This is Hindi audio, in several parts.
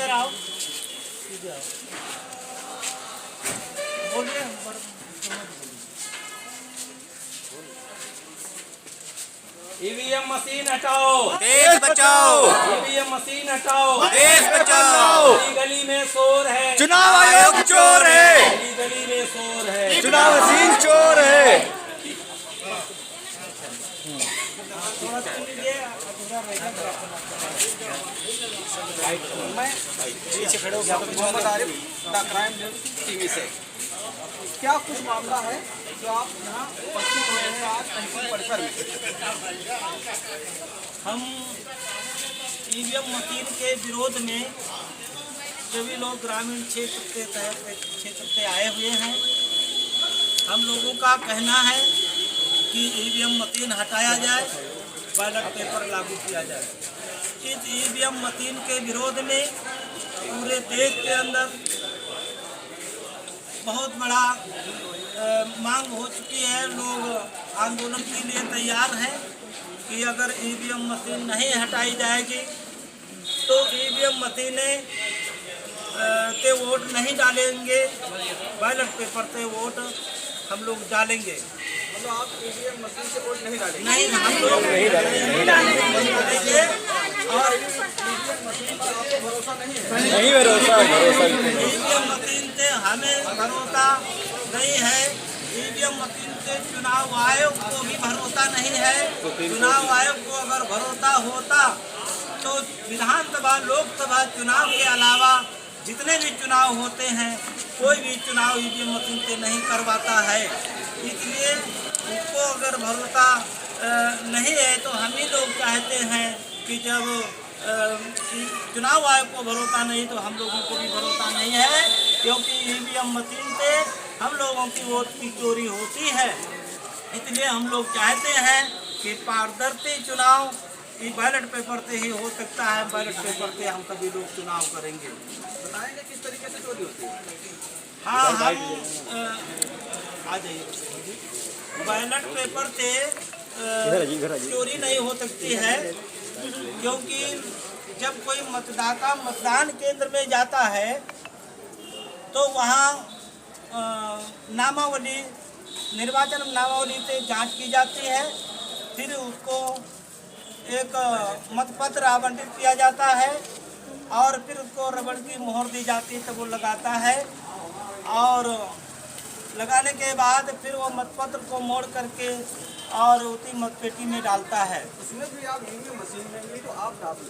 इधर आओ, बोलिए। ईवीएम मशीन हटाओ, देश बचाओ। ईवीएम मशीन हटाओ, देश बचाओ। गली गली में शोर है, चुनाव आयोग चोर है, गली गली में शोर है, चुनाव मशीन चोर है। थोड़ा सुन लीजिए। मैं पीछे खड़े हो गया Mohammad Arif the crime news TV से। क्या कुछ मामला है जो आप यहाँ उपस्थित हो रहे हैं आज तहसील परिसर में? हम ईवीएम मशीन के विरोध में सभी लोग ग्रामीण क्षेत्र से आए हुए हैं। हम लोगों का कहना है कि ईवीएम मशीन हटाया जाए, बैलेट पेपर लागू किया जाए। इस ईवीएम मशीन के विरोध में पूरे देश के अंदर बहुत बड़ा मांग हो चुकी है। लोग आंदोलन के लिए तैयार हैं कि अगर ईवीएम मशीन नहीं हटाई जाएगी तो ईवीएम मशीनें के वोट नहीं डालेंगे, बैलेट पेपर से वोट हम लोग डालेंगे। मतलब आप ईवीएम मशीन से वोट नहीं डालेंगे? नहीं, हम लोग नहीं डालेंगे। और ईवीएम मशीन पर आपको भरोसा नहीं है? नहीं भरोसा, ईवीएम मशीन से हमें भरोसा नहीं है। ईवीएम मशीन से चुनाव आयोग को भी भरोसा नहीं है। चुनाव आयोग को अगर भरोसा होता तो विधानसभा लोकसभा चुनाव के अलावा जितने भी चुनाव होते हैं कोई भी चुनाव ईवीएम मशीन से नहीं करवाता है। इसलिए उसको अगर भरोसा नहीं है तो हम ही लोग चाहते हैं कि जब चुनाव आयोग को भरोसा नहीं तो हम लोगों को भी भरोसा नहीं है, क्योंकि ईवीएम मशीन से हम लोगों की वोट की चोरी होती है। इसलिए हम लोग चाहते हैं कि पारदर्शी चुनाव बैलेट पेपर से ही हो सकता है। बैलेट पेपर से हम सभी लोग चुनाव करेंगे। बताएंगे किस तरीके से चोरी होती है? हाँ, हम आ जाइए। बैलेट पेपर से चोरी नहीं हो सकती है, क्योंकि जब कोई मतदाता मतदान केंद्र में जाता है तो वहाँ नामावली निर्वाचन नामावली से जांच की जाती है। फिर उसको एक मतपत्र आवंटित किया जाता है और फिर उसको रबड़ की मोहर दी जाती है, तो वो लगाता है और लगाने के बाद फिर वो मतपत्र को मोड़ करके और उसी मतपेटी में डालता है। उसमें भी आप ईवीएम मशीन में भी तो आप डालते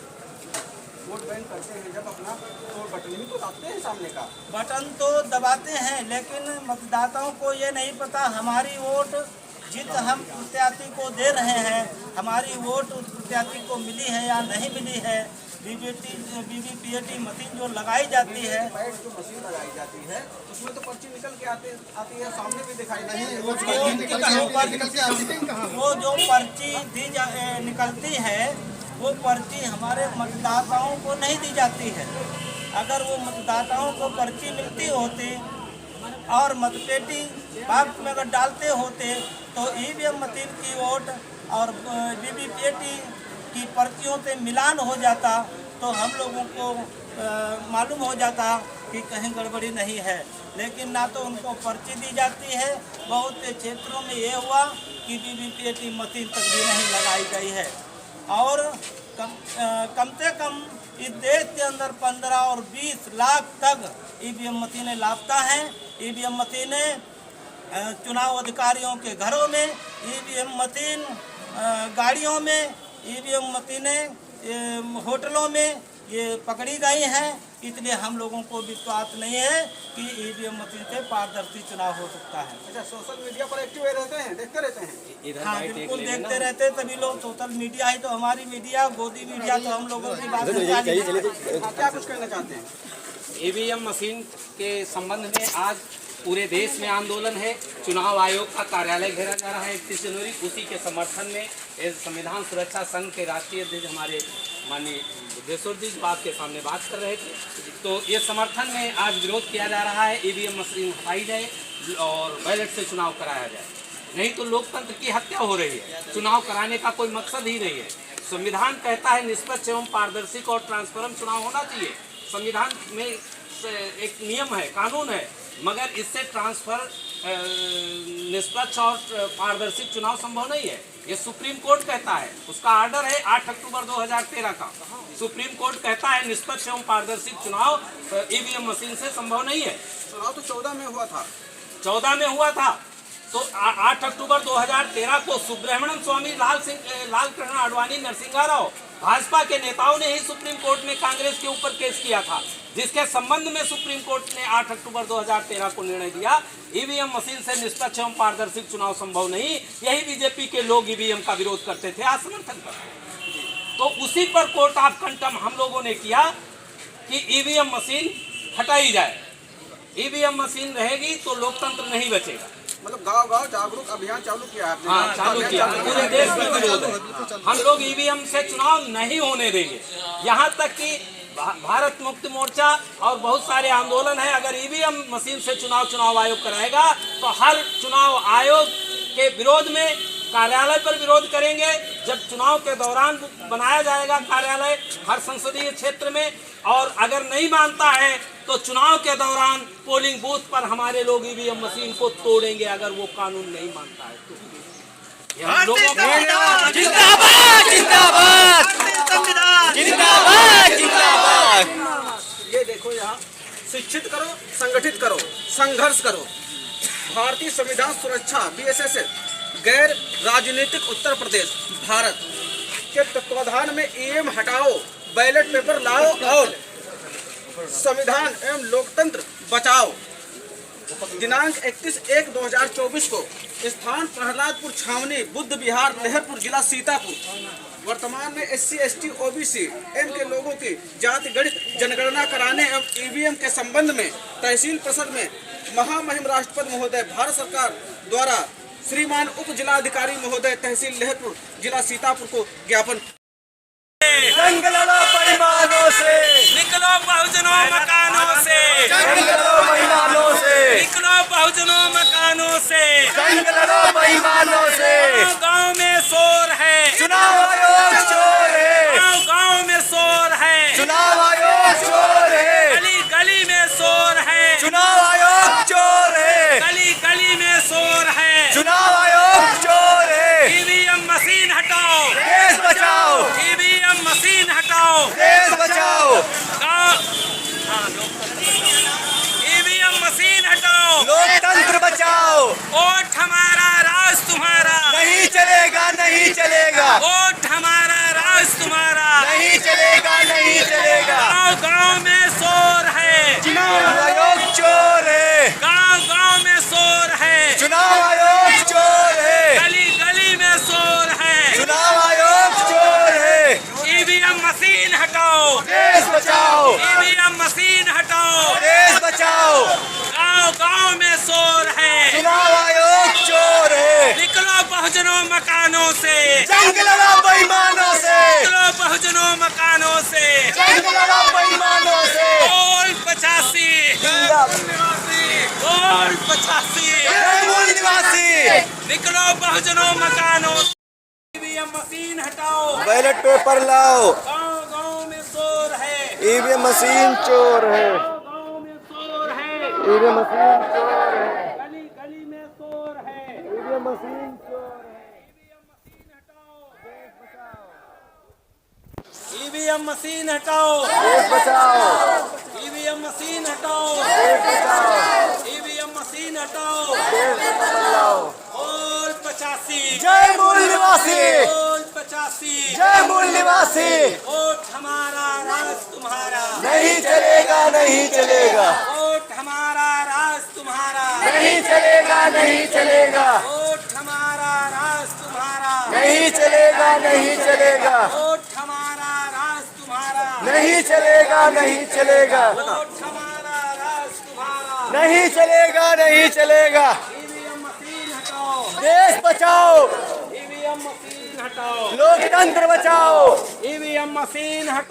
वोट बैंक करते हैं, जब अपना तो बटन भी तो दबाते हैं, सामने का बटन तो दबाते हैं, लेकिन मतदाताओं को ये नहीं पता हमारी वोट जिस हम प्रत्याशी को दे रहे हैं, हमारी वोट उस प्रत्याशी को मिली है या नहीं मिली है। वीवीपीएटी मशीन जो लगाई जाती है, जो मशीन लगाई जाती है उसमें तो पर्ची निकल के आती है, सामने भी दिखाई नहीं है। वो जो पर्ची निकलती है वो पर्ची हमारे मतदाताओं को नहीं दी जाती है। अगर वो मतदाताओं को पर्ची मिलती होती और मतपेटी बॉक्स में अगर डालते होते तो ईवीएम मशीन की वोट और वीवीपीएटी की पर्चियों से मिलान हो जाता, तो हम लोगों को मालूम हो जाता कि कहीं गड़बड़ी नहीं है। लेकिन ना तो उनको पर्ची दी जाती है। बहुत से क्षेत्रों में ये हुआ कि वीवीपीएटी मशीन तक भी नहीं लगाई गई है। और कम से कम इस देश के अंदर 15 और 20 लाख तक ईवीएम मशीनें लापता हैं। ईवीएम मशीनें चुनाव अधिकारियों के घरों में, ईवीएम मशीन गाड़ियों में, ईवीएम मशीनें होटलों में ये पकड़ी गई हैं। इसलिए हम लोगों को विश्वास नहीं है कि ईवीएम मशीन से पारदर्शी चुनाव हो सकता है। अच्छा, सोशल मीडिया पर एक्टिव रहते हैं, देखते रहते हैं? हाँ, बिल्कुल देखते रहते हैं सभी लोग। सोशल मीडिया ही तो हमारी मीडिया, गोदी मीडिया तो हम लोगों की बात क्या कुछ कहना चाहते हैं? ईवीएम मशीन के संबंध में आज पूरे देश में आंदोलन है। चुनाव आयोग का कार्यालय घेरा जा रहा है 31 जनवरी। उसी के समर्थन में संविधान सुरक्षा संघ के राष्ट्रीय अध्यक्ष हमारे माननीय बुद्धेश्वर जी आपके सामने बात कर रहे थे। तो ये समर्थन में आज विरोध किया जा रहा है, ईवीएम मशीन हटाई जाए और बैलेट से चुनाव कराया जाए। नहीं तो लोकतंत्र की हत्या हो रही है। चुनाव कराने का कोई मकसद ही नहीं है। संविधान कहता है निष्पक्ष एवं पारदर्शी और ट्रांसपेरेंट चुनाव होना चाहिए। संविधान में एक नियम है, कानून है, मगर इससे ट्रांसफर निष्पक्ष और पारदर्शी चुनाव संभव नहीं है। ये सुप्रीम कोर्ट कहता है, उसका आर्डर है 8 अक्टूबर 2013 का। सुप्रीम कोर्ट कहता है निष्पक्ष एवं पारदर्शी चुनाव ईवीएम मशीन से संभव नहीं है। चुनाव तो 14 में हुआ था। 14 में हुआ था तो 8 अक्टूबर 2013 को सुब्रह्मण्यम स्वामी, लाल कृष्ण आडवाणी, नरसिंहा राव, भाजपा के नेताओं ने ही सुप्रीम कोर्ट में कांग्रेस के ऊपर केस किया था, जिसके संबंध में सुप्रीम कोर्ट ने 8 अक्टूबर 2013 को निर्णय दिया ईवीएम मशीन से निष्पक्ष एवं पारदर्शी चुनाव संभव नहीं। यही बीजेपी के लोग ईवीएम का विरोध करते थे, आज समर्थन करते। तो उसी पर कोर्ट ऑफ कंटेम्प्ट हम लोगों ने किया कि ईवीएम मशीन हटाई जाए। ईवीएम मशीन रहेगी तो लोकतंत्र नहीं बचेगा। मतलब गांव-गांव जागरूक अभियान चालू किया आपने। हाँ, चालू किया। पूरे देश में विरोध है। हम लोग ईवीएम से चुनाव नहीं होने देंगे। यहाँ तक कि भारत मुक्ति मोर्चा और बहुत सारे आंदोलन है, अगर ईवीएम मशीन से चुनाव आयोग कराएगा तो हर चुनाव आयोग के विरोध में कार्यालय पर विरोध करेंगे। जब चुनाव के दौरान बनाया जाएगा कार्यालय हर संसदीय क्षेत्र में, और अगर नहीं मानता है तो चुनाव के दौरान पोलिंग बूथ पर हमारे लोग ईवीएम मशीन को तोड़ेंगे, अगर वो कानून नहीं मानता है तो। हम लोगों को जिंदाबाद जिंदाबाद जिंदाबाद जिंदाबाद। ये देखो, यहाँ शिक्षित करो, संगठित करो, संघर्ष करो। भारतीय संविधान सुरक्षा BSSF गैर राजनीतिक उत्तर प्रदेश भारत के तत्वाधान में ईवीएम हटाओ, बैलेट पेपर लाओ और संविधान एवं लोकतंत्र बचाओ। दिनांक 31/1/2024 को स्थान प्रहलादपुर छावनी, बुद्ध विहार, लहरपुर, जिला सीतापुर। वर्तमान में SC ST OBC एम के लोगों की जाति गणित जनगणना कराने एवं ईवीएम के संबंध में तहसील परिषद में महामहिम राष्ट्रपति महोदय भारत सरकार द्वारा श्रीमान उप जिलाधिकारी महोदय तहसील लहरपुर, जिला सीतापुर को ज्ञापन। जंग लड़ो बेईमानों से, निकलो बहुजनों मकानों से, जंग लड़ो बेईमानों से, निकलो बहुजनों मकानों से, जंग लड़ो बेईमानों से। गाँव में शोर है, चुनाव आयोग चोर है, गाँव में शोर है, चुनाव आयोग चोर है, गली गली में शोर है, चुनाव आयोग चोर है, गली गली में शोर है, चुनाव आयोग चोर है। ईवीएम मशीन हटाओ, देश बचाओ, ईवीएम मशीन हटाओ, देश बचाओ, ईवीएम मशीन हटाओ, लोकतंत्र बचाओ। वोट हमारा, राज तुम्हारा, नहीं चलेगा नहीं चलेगा, वोट हमारा, राज तुम्हारा, नहीं चलेगा नहीं चलेगा। गाँव गाँव में शोर है, चुनाव आयोग चोर है, गाँव गाँव में शोर है, चुनाव आयोग चोर है, गली गली में शोर है, चुनाव आयोग चोर है। ईवीएम मशीन हटाओ, देश बचाओ, ईवीएम मशीन हटाओ, देश बचाओ, गाँव गाँव में शोर है, चुनाव आयोग चोर है। निकलो बहुजनों मकानों से, जंग लड़ो बेईमानों से, निकलो बहुजनों मकानों से, जंग लड़ो बेईमानों से। बोल 85, बोल 85, जय मूल निवासी, निकलो बहुजनों मकानों से, ईवीएम मशीन हटाओ, बैलेट पेपर लाओ, गाँव गाँव में शोर है, ईवीएम मशीन चोर है, गाँव गाँव में शोर है, ईवीएम मशीन चोर है, गली गली में शोर है, ईवीएम मशीन चोर है। ईवीएम मशीन हटाओ, देश बचाओ, ईवीएम मशीन हटाओ, देश बचाओ, ईवीएम मशीन हटाओ, देश बचाओ। बोल 85, जय मूल निवासी, बोल 85, जय मूल निवासी। वोट हमारा, राज तुम्हारा, नहीं चलेगा नहीं चलेगा, वोट हमारा, राज तुम्हारा, नहीं चलेगा नहीं चलेगा, वोट हमारा, राज तुम्हारा, नहीं चलेगा नहीं चलेगा, वोट हमारा, राज तुम्हारा, नहीं चलेगा नहीं चलेगा, वोट हमारा, राज तुम्हारा, नहीं चलेगा नहीं चलेगा। ईवीएम मशीन हटाओ, देश बचाओ, ईवीएम मशीन हटाओ, लोकतंत्र बचाओ। ईवीएम मशीन हटाओ।